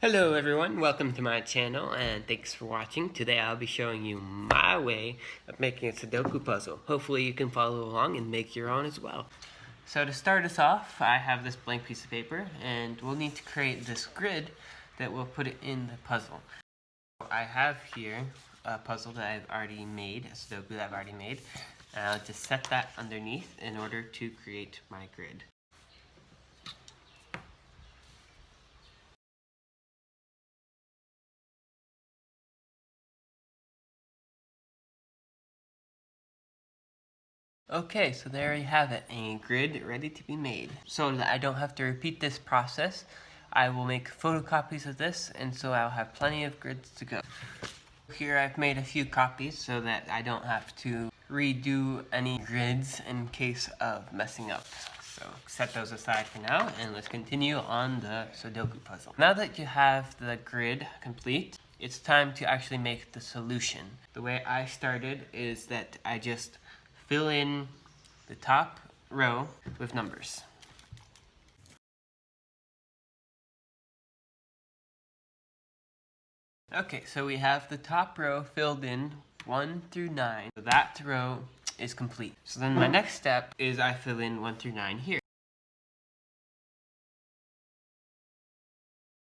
Hello everyone, welcome to my channel and thanks for watching. Today I'll be showing you my way of making a Sudoku puzzle. Hopefully you can follow along and make your own as well. So to start us off, I have this blank piece of paper and we'll need to create this grid that will put it in the puzzle. I have here a puzzle that I've already made, a Sudoku that I've already made. I'll just set that underneath in order to create my grid. Okay, so there you have it, a grid ready to be made. So that I don't have to repeat this process, I will make photocopies of this, and so I'll have plenty of grids to go. Here I've made a few copies so that I don't have to redo any grids in case of messing up. So set those aside for now, and let's continue on the Sudoku puzzle. Now that you have the grid complete, it's time to actually make the solution. The way I started is that I just fill in the top row with numbers. Okay, so we have the top row filled in 1 through 9. So that row is complete. So then my next step is I fill in 1 through 9 here.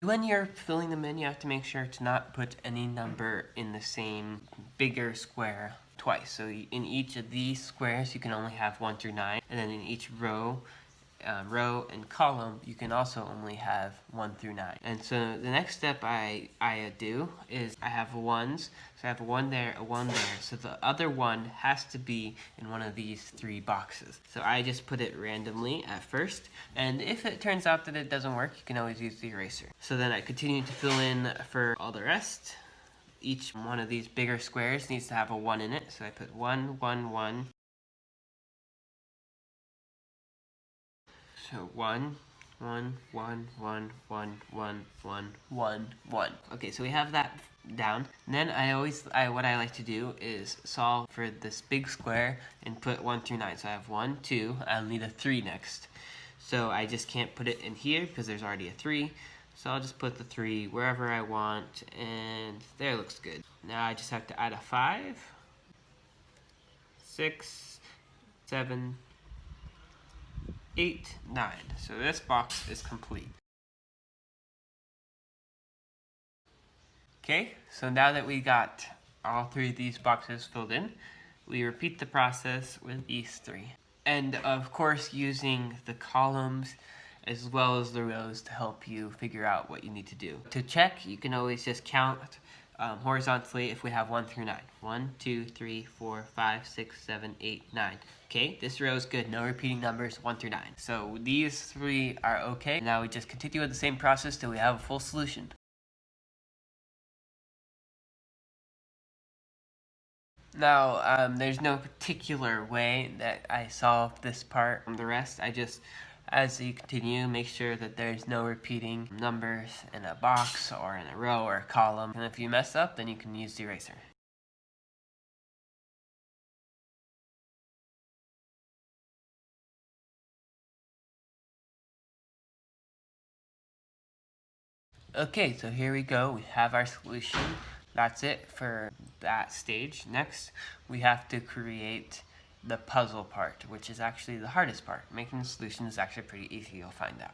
When you're filling them in, you have to make sure to not put any number in the same bigger square twice. So in each of these squares, you can only have 1 through 9, and then in each row and column, you can also only have 1 through 9. And so the next step I do is I have ones. So I have a 1 there, a 1 there. So the other one has to be in one of these 3 boxes. So I just put it randomly at first. And if it turns out that it doesn't work, you can always use the eraser. So then I continue to fill in for all the rest. Each one of these bigger squares needs to have a 1 in it. So I put 1, 1, 1. So 1, 1, 1, 1, 1, 1, 1, 1, 1. Okay, so we have that down. And then what I like to do is solve for this big square and put 1 through 9. So I have 1, 2, I'll need a 3 next. So I just can't put it in here because there's already a 3. So I'll just put the 3 wherever I want, and there looks good. Now I just have to add a 5, 6, 7, 8, 9. So this box is complete. Okay, so now that we got all 3 of these boxes filled in, we repeat the process with these 3. And of course using the columns as well as the rows to help you figure out what you need to do. To check, you can always just count horizontally if we have 1 through 9. 1, 2, 3, 4, 5, 6, 7, 8, 9. Okay, this row is good. No repeating numbers, 1 through 9. So these 3 are okay. Now we just continue with the same process till we have a full solution. Now, there's no particular way that I solved this part from the rest. I just, as you continue, make sure that there's no repeating numbers in a box or in a row or a column. And if you mess up, then you can use the eraser. Okay, so here we go. We have our solution. That's it for that stage. Next, we have to create the puzzle part, which is actually the hardest part. Making the solution is actually pretty easy, you'll find out.